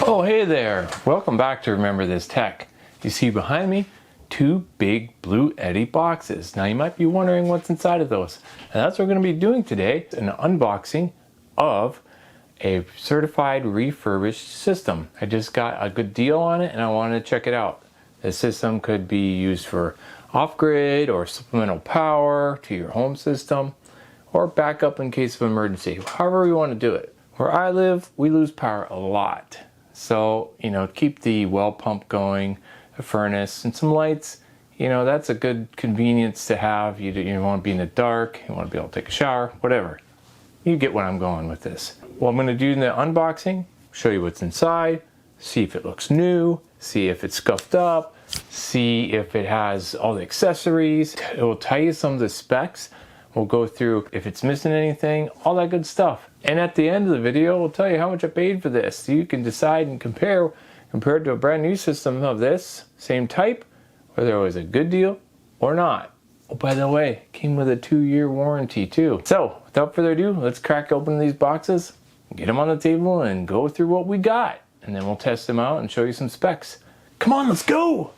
Oh, hey there. Welcome back to Remember This Tech. You see behind me two big Bluetti boxes. Now you might be wondering what's inside of those. And that's what we're going to be doing today, an unboxing of a certified refurbished system. I just got a good deal on it and I wanted to check it out. The system could be used for off-grid or supplemental power to your home system or backup in case of emergency, however you want to do it. Where I live, we lose power a lot. So, keep the well pump going, a furnace, and some lights, that's a good convenience to have. You want to be in the dark, you want to be able to take a shower, whatever. You get where I'm going with this. What I'm going to do in the unboxing, show you what's inside, see if it looks new, see if it's scuffed up, see if it has all the accessories. It will tell you some of the specs. We'll go through if it's missing anything, all that good stuff. And at the end of the video, we'll tell you how much I paid for this. So you can decide and compare to a brand new system of this, same type, whether it was a good deal or not. Oh, by the way, it came with a 2-year warranty too. So without further ado, let's crack open these boxes, get them on the table and go through what we got. And then we'll test them out and show you some specs. Come on, let's go.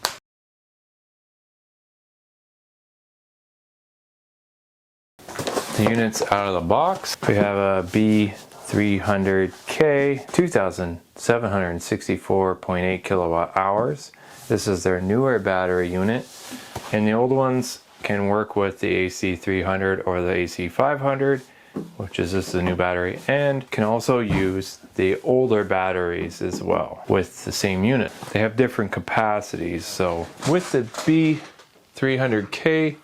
The units out of the box. We have a B300K, 2,764.8 kilowatt hours. This is their newer battery unit, and the old ones can work with the AC300 or the AC500, which is just the new battery, and can also use the older batteries as well with the same unit. They have different capacities. So with the B300K,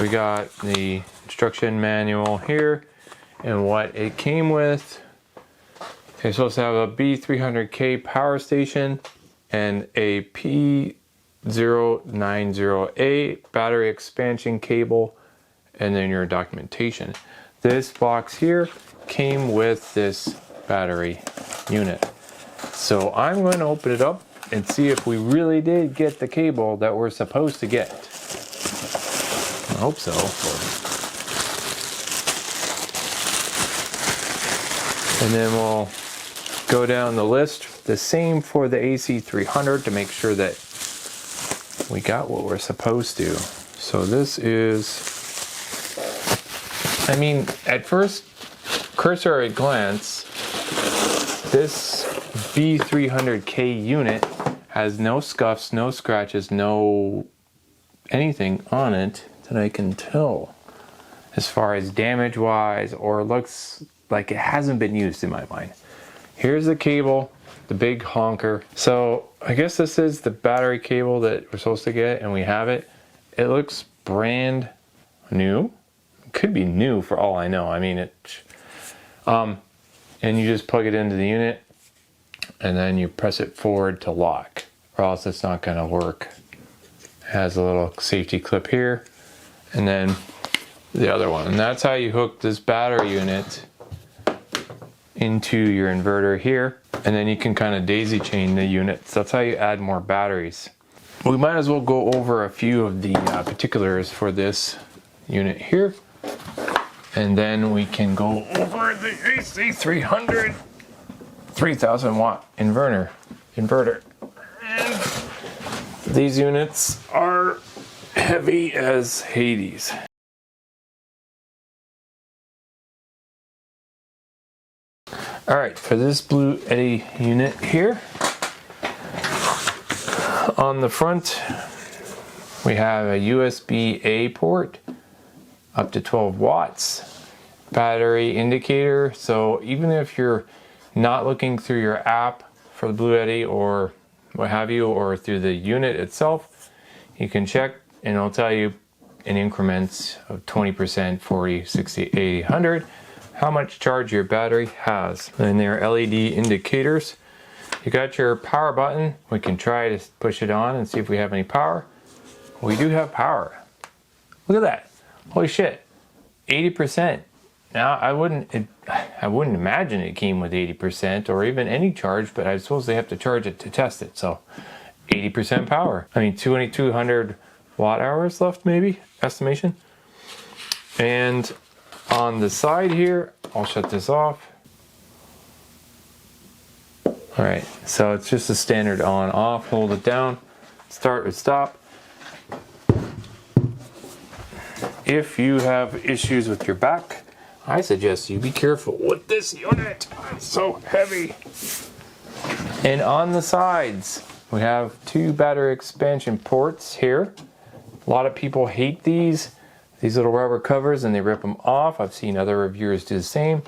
we got the instruction manual here and what it came with. It's supposed to have a B300K power station and a P0908 battery expansion cable, and then your documentation. This box here came with this battery unit. So I'm going to open it up and see if we really did get the cable that we're supposed to get. I hope so. And then we'll go down the list. The same for the AC300 to make sure that we got what we're supposed to. So this is, at first cursory glance, this B300K unit has no scuffs, no scratches, no anything on it that I can tell as far as damage wise, or looks like it hasn't been used in my mind. Here's the cable, the big honker. So I guess this is the battery cable that we're supposed to get, and we have it. It looks brand new. It could be new for all I know. And you just plug it into the unit and then you press it forward to lock, or else it's not going to work. It has a little safety clip here, and then the other one. And that's how you hook this battery unit into your inverter here, and then you can kind of daisy chain the units. That's how you add more batteries. We might as well go over a few of the particulars for this unit here, and then we can go over the AC300 3000 watt inverter. And these units are heavy as Hades. Alright, for this Bluetti unit here, on the front we have a USB-A port up to 12 watts, battery indicator, so even if you're not looking through your app for the Bluetti or what have you, or through the unit itself, you can check and it'll tell you in increments of 20%, 40, 60, 80, 100 how much charge your battery has. And there are LED indicators. You got your power button. We can try to push it on and see if we have any power. We do have power. Look at that. Holy shit. 80%. Now I wouldn't imagine it came with 80% or even any charge, but I suppose they have to charge it to test it. So 80% power. 2200 watt hours left, maybe, estimation. And on the side here, I'll shut this off. All right, so it's just a standard on off, hold it down, start or stop. If you have issues with your back, I suggest you be careful with this unit. It's so heavy. And on the sides, we have two battery expansion ports here. A lot of people hate these little rubber covers and they rip them off. I've seen other reviewers do the same.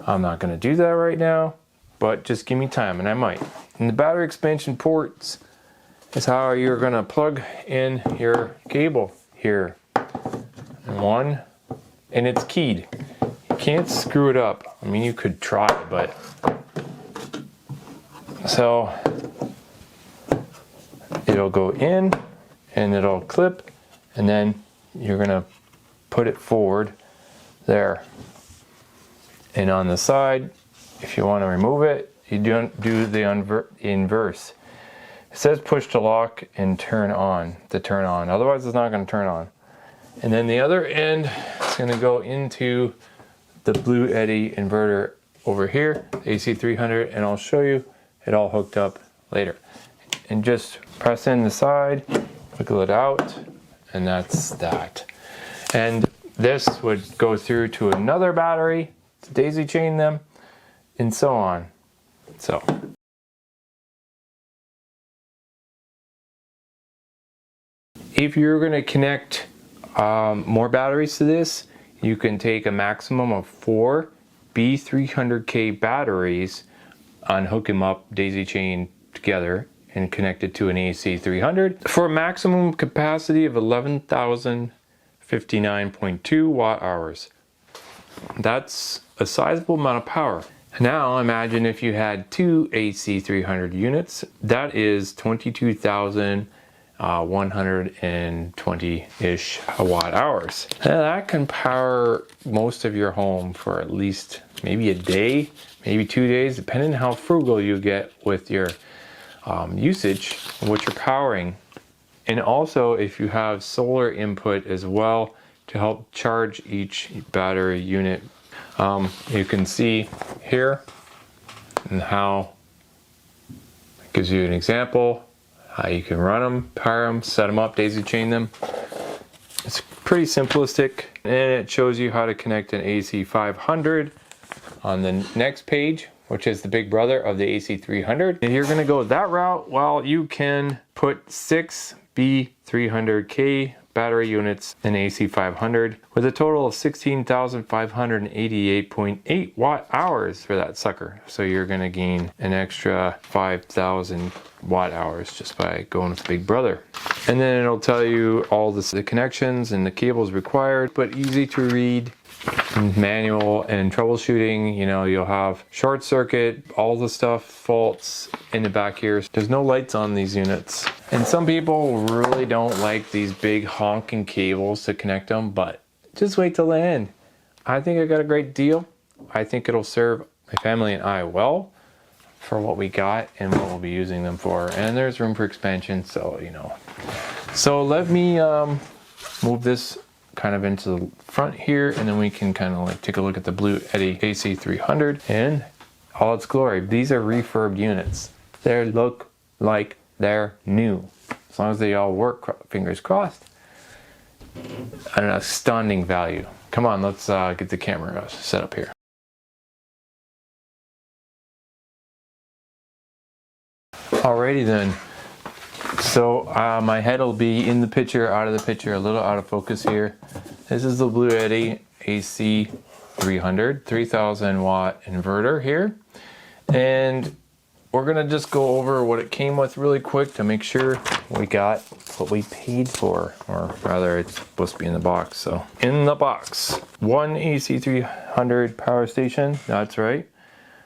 I'm not gonna do that right now, but just give me time and I might. And the battery expansion ports is how you're gonna plug in your cable here. And it's keyed. You can't screw it up. I mean, you could try, but so it'll go in and it'll clip, and then you're gonna put it forward there. And on the side, if you want to remove it, you don't do the inverse. It says push to lock and turn on to turn on. Otherwise, it's not going to turn on. And then the other end is going to go into the Bluetti inverter over here, the AC300, and I'll show you it all hooked up later. And just press in the side, wiggle it out, and that's that. And this would go through to another battery, to daisy chain them, and so on. So. If you're going to connect more batteries to this, you can take a maximum of 4 B300K batteries, unhook them up, daisy chain together, and connect it to an AC300 for a maximum capacity of 11,059.2 watt hours. That's a sizable amount of power. Now imagine if you had 2 AC300 units, that is 22,120-ish watt hours. Now that can power most of your home for at least maybe a day, maybe 2 days, depending on how frugal you get with your usage and what you're powering. And also if you have solar input as well to help charge each battery unit. You can see here and how it gives you an example how you can run them, power them, set them up, daisy chain them. It's pretty simplistic, and it shows you how to connect an AC500 on the next page, which is the big brother of the AC300. If you're gonna go that route, well, you can put 6 B300K battery units in AC500 with a total of 16,588.8 watt hours for that sucker. So you're gonna gain an extra 5,000 watt hours just by going with Big Brother. And then it'll tell you all the connections and the cables required, but easy to read. Manual and troubleshooting, you know, you'll have short circuit, all the stuff, faults in the back here. There's no lights on these units. And some people really don't like these big honking cables to connect them, but just wait till the end. I think I got a great deal. I think it'll serve my family and I well for what we got and what we'll be using them for. And there's room for expansion, so, you know. So let me move this kind of into the front here, and then we can kind of like take a look at the Bluetti AC300 in all its glory. These are refurbed units. They look like they're new. As long as they all work, fingers crossed. An astounding value. Come on, let's get the camera set up here. Alrighty then. So my head will be in the picture, out of the picture, a little out of focus here. This is the Bluetti AC300 3000 watt inverter here. And we're gonna just go over what it came with really quick to make sure we got what we paid for, or rather it's supposed to be in the box. So in the box, one AC300 power station, that's right.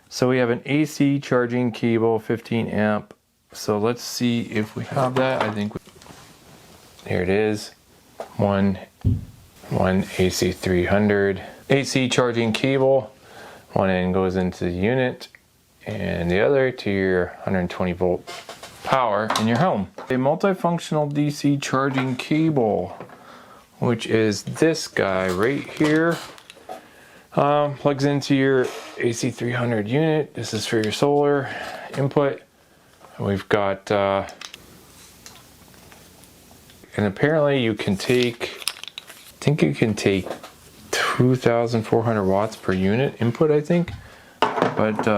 So we have an AC charging cable, 15 amp. So let's see if we have that. I think here it is. One AC300 AC charging cable. One end goes into the unit and the other to your 120 volt power in your home. A multifunctional DC charging cable, which is this guy right here. Plugs into your AC300 unit. This is for your solar. input. We've got, and apparently you can take, I think you can take 2,400 watts per unit input, I think. But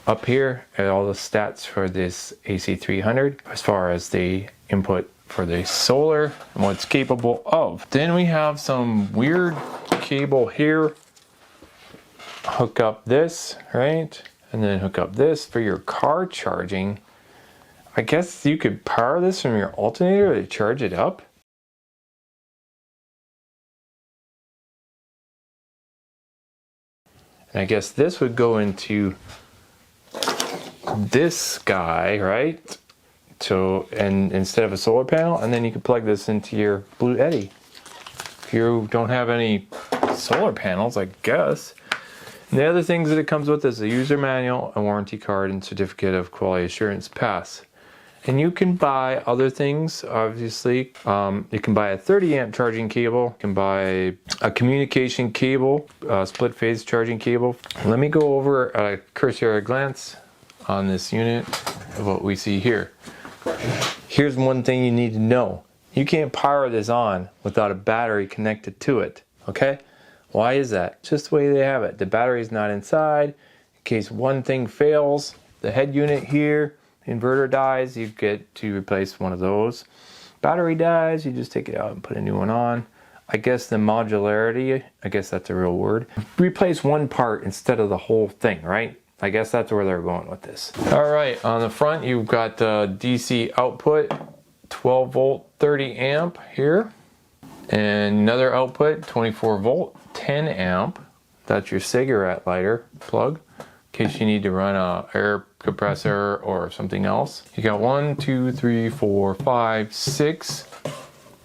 up here are all the stats for this AC300 as far as the input for the solar and what it's capable of. Then we have some weird cable here. Hook up this, right? And then hook up this for your car charging. I guess you could power this from your alternator to charge it up. And I guess this would go into this guy, right? So, and instead of a solar panel, and then you can plug this into your Bluetti. If you don't have any solar panels, I guess. And the other things that it comes with is a user manual, a warranty card, and certificate of quality assurance pass. And you can buy other things, obviously. You can buy a 30 amp charging cable. You can buy a communication cable, split phase charging cable. Let me go over a cursory glance on this unit of what we see here. Here's one thing you need to know. You can't power this on without a battery connected to it, okay? Why is that? Just the way they have it. The battery's not inside. In case one thing fails, the head unit here, inverter dies, you get to replace one of those. Battery dies, you just take it out and put a new one on. I guess the modularity, I guess that's a real word. Replace one part instead of the whole thing, right? I guess that's where they're going with this. All right, on the front, you've got the DC output, 12 volt, 30 amp here. And another output, 24 volt, 10 amp. That's your cigarette lighter plug, in case you need to run a air compressor or something else. You got 1, 2, 3, 4, 5, 6,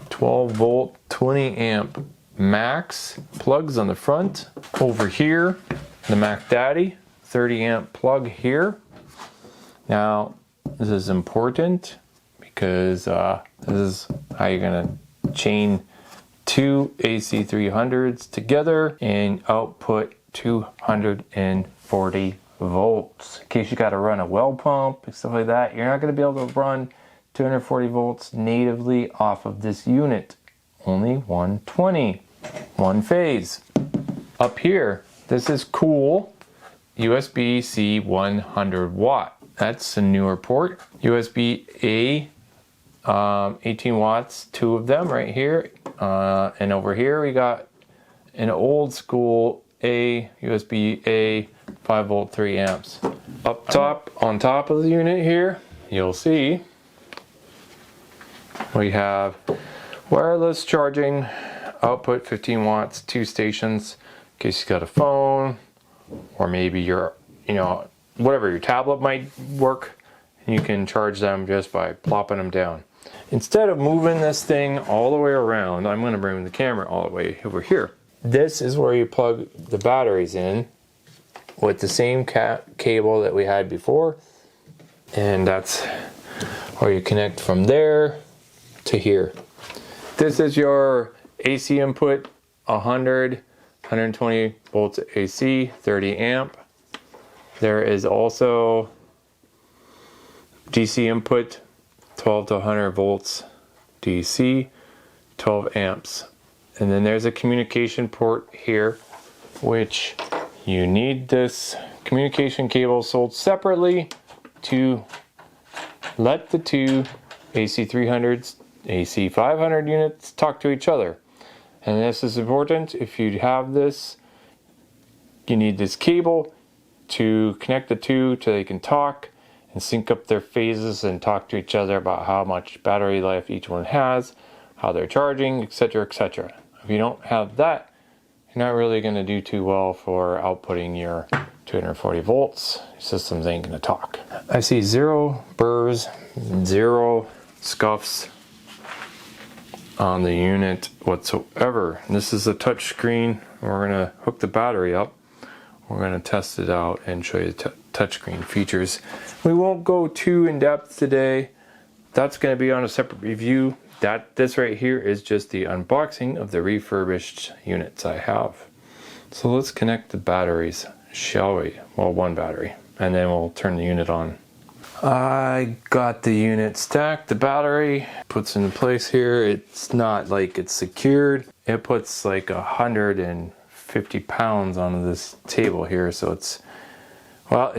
12 volt, 20 amp max plugs on the front. Over here, the Mac Daddy, 30 amp plug here. Now, this is important because this is how you're gonna chain two AC300s together and output 240 volts. In case you got to run a well pump and stuff like that, you're not going to be able to run 240 volts natively off of this unit. Only 120, one phase. Up here, this is cool. USB-C 100 watt. That's a newer port. USB-A 18 watts, two of them right here. And over here we got an old school USB-A 5 volt 3 amps. Up top, on top of the unit here, you'll see we have wireless charging, output 15 watts, 2 stations, in case you got a phone, or maybe your, whatever, your tablet might work, and you can charge them just by plopping them down. Instead of moving this thing all the way around, I'm going to bring the camera all the way over here. This is where you plug the batteries in with the same cable that we had before, and that's where you connect from there to here. This is your AC input, 120 volts AC, 30 amp. There is also DC input, 12 to 100 volts DC, 12 amps. And then there's a communication port here, which you need this communication cable sold separately to let the two AC300s, AC500 units talk to each other. And this is important. If you have this, you need this cable to connect the two so they can talk and sync up their phases and talk to each other about how much battery life each one has, how they're charging, etc., etc. If you don't have that, you're not really going to do too well for outputting your 240 volts. Your systems ain't going to talk. I see 0 burrs, 0 scuffs on the unit whatsoever. And this is a touch screen. We're going to hook the battery up. We're going to test it out and show you the touchscreen features. We won't go too in depth today. That's going to be on a separate review. This right here is just the unboxing of the refurbished units I have. So let's connect the batteries, shall we? Well, one battery. and then we'll turn the unit on. I got the unit stacked, the battery puts into place here. It's not like it's secured. It puts like 150 pounds onto this table here, so it's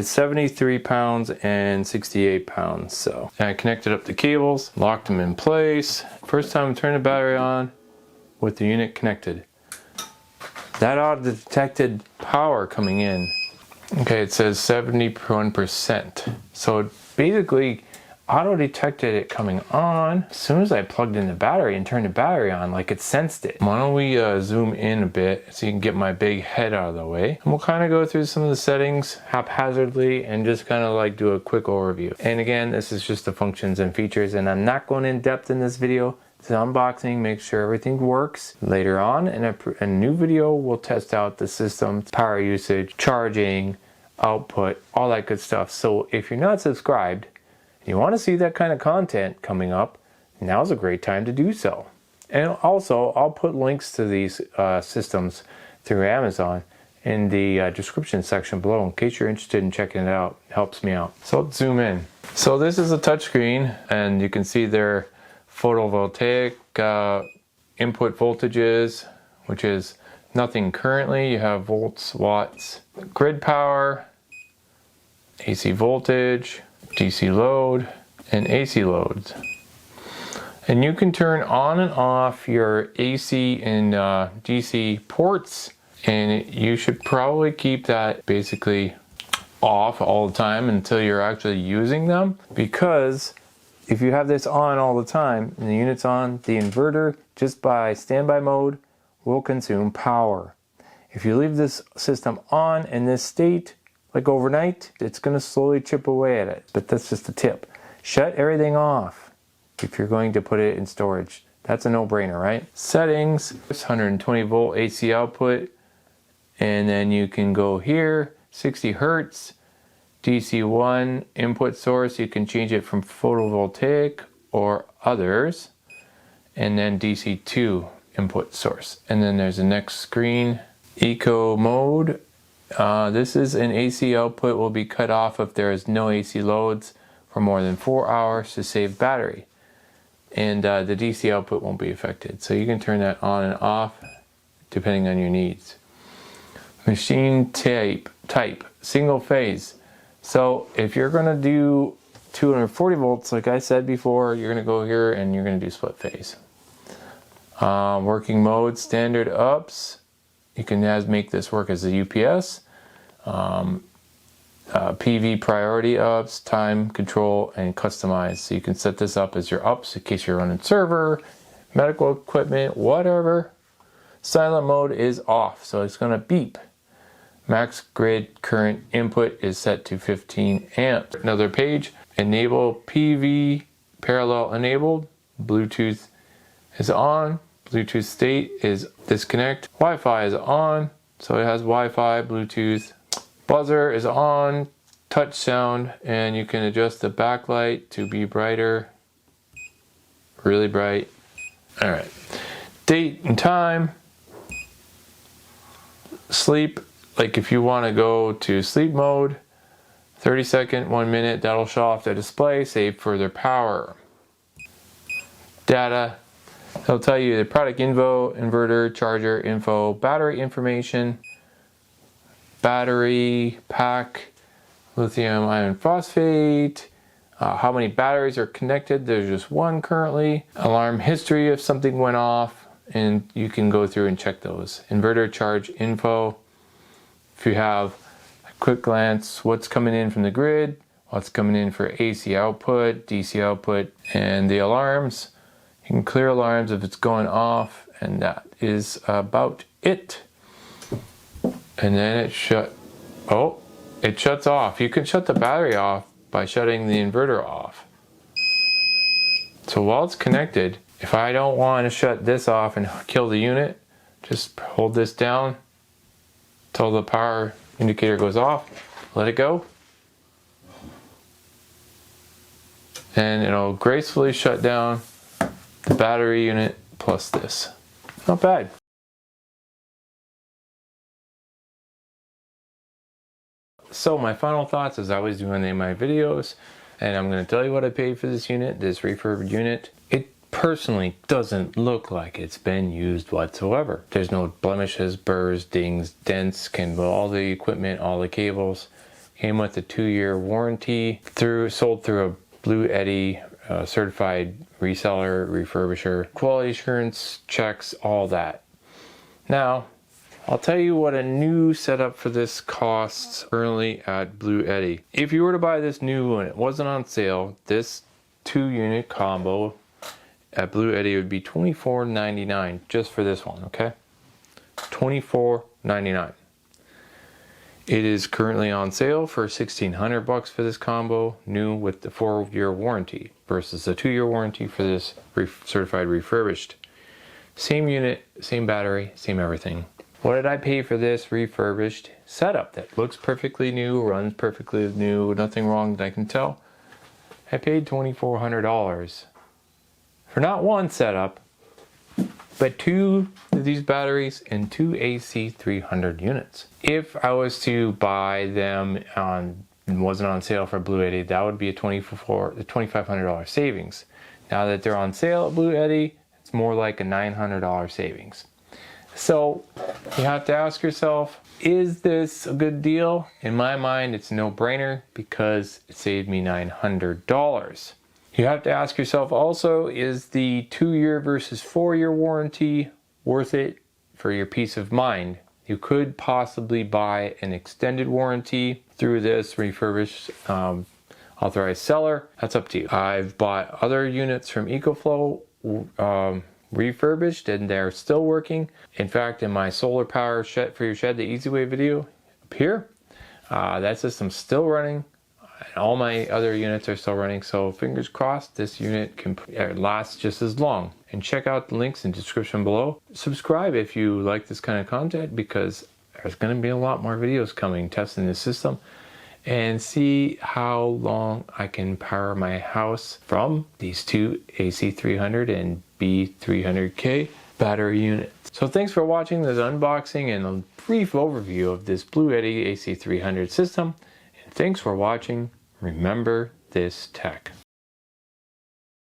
73 pounds and 68 pounds. So I connected up the cables, locked them in place. First time I turned the battery on with the unit connected. That auto detected power coming in. Okay, it says 71%. So it basically auto detected it coming on as soon as I plugged in the battery and turned the battery on, like it sensed it. Why don't we zoom in a bit so you can get my big head out of the way. And we'll kind of go through some of the settings haphazardly and just kind of like do a quick overview. And again, this is just the functions and features, and I'm not going in depth in this video. It's an unboxing, make sure everything works. Later on in a new video, we'll test out the system, power usage, charging, output, all that good stuff. So if you're not subscribed, you want to see that kind of content coming up, now's a great time to do so. And also, I'll put links to these systems through Amazon in the description section below in case you're interested in checking it out. It helps me out. So let's zoom in. So this is a touchscreen, and you can see their photovoltaic input voltages, which is nothing currently. You have volts, watts, grid power, AC voltage, DC load, and AC loads. And you can turn on and off your AC and DC ports, and you should probably keep that basically off all the time until you're actually using them, because if you have this on all the time and the unit's on, the inverter just by standby mode will consume power. If you leave this system on in this state, like overnight, it's going to slowly chip away at it. But that's just a tip. Shut everything off if you're going to put it in storage. That's a no-brainer, right? Settings, 120 volt AC output, and then you can go here, 60 hertz, DC1 input source. You can change it from photovoltaic or others, and then DC2 input source. And then there's the next screen, eco mode. This is an AC output will be cut off if there is no AC loads for more than 4 hours to save battery, and the DC output won't be affected. So you can turn that on and off depending on your needs. Machine type single phase. So if you're going to do 240 volts, like I said before, you're going to go here and you're going to do split phase. Working mode, standard ups. You can make this work as a UPS. PV priority ups, time control, and customize. So you can set this up as your ups in case you're running server, medical equipment, whatever. Silent mode is off, so it's going to beep. Max grid current input is set to 15 amps. Another page, enable PV parallel enabled. Bluetooth is on. Bluetooth state is disconnect. Wi-Fi is on, so it has Wi-Fi, Bluetooth. Buzzer is on, touch sound, and you can adjust the backlight to be brighter, really bright. All right, date and time. Sleep, like if you want to go to sleep mode, 30 second, 1 minute, that'll show off the display, save further power. Data, it'll tell you the product info, inverter, charger info, battery information, battery pack, lithium iron phosphate, how many batteries are connected. There's just one currently. Alarm history if something went off, and you can go through and check those. Inverter charge info. If you have a quick glance, what's coming in from the grid, what's coming in for AC output, DC output, and the alarms. You can clear alarms if it's going off, and that is about it. And then it shuts off. You can shut the battery off by shutting the inverter off. So while it's connected, if I don't want to shut this off and kill the unit, just hold this down until the power indicator goes off, let it go, and it'll gracefully shut down the battery unit plus this. Not bad. So my final thoughts, as I always do in my videos, and I'm going to tell you what I paid for this unit, this refurbed unit. It personally doesn't look like it's been used whatsoever. There's no blemishes, burrs, dings, dents, all the equipment, all the cables. Came with a 2-year warranty, sold through a Bluetti certified reseller, refurbisher, quality assurance checks, all that. Now, I'll tell you what a new setup for this costs currently at Bluetti. If you were to buy this new and it wasn't on sale, this 2-unit combo at Bluetti would be $24.99 just for this one, okay? $24.99. It is currently on sale for $1,600 for this combo, new with the 4-year warranty versus the 2-year warranty for this certified refurbished. Same unit, same battery, same everything. What did I pay for this refurbished setup that looks perfectly new, runs perfectly new, nothing wrong that I can tell? I paid $2,400 for not one setup, but 2 of these batteries and 2 AC300 units. If I was to buy them and wasn't on sale for Bluetti, that would be a $2,500 savings. Now that they're on sale at Bluetti, it's more like a $900 savings. So you have to ask yourself, is this a good deal? In my mind, it's a no-brainer because it saved me $900. You have to ask yourself also, is the 2-year versus 4-year warranty worth it for your peace of mind? You could possibly buy an extended warranty through this refurbished authorized seller. That's up to you. I've bought other units from EcoFlow refurbished and they're still working. In fact, in my solar power shed for your shed, the easy way video up here, that system's still running. All my other units are still running, so fingers crossed this unit can last just as long. And check out the links in the description below. Subscribe if you like this kind of content, because there's going to be a lot more videos coming testing this system and see how long I can power my house from these 2 AC300 and B300K battery units. So thanks for watching this unboxing and a brief overview of this Bluetti AC300 system. Thanks for watching. Remember this tech.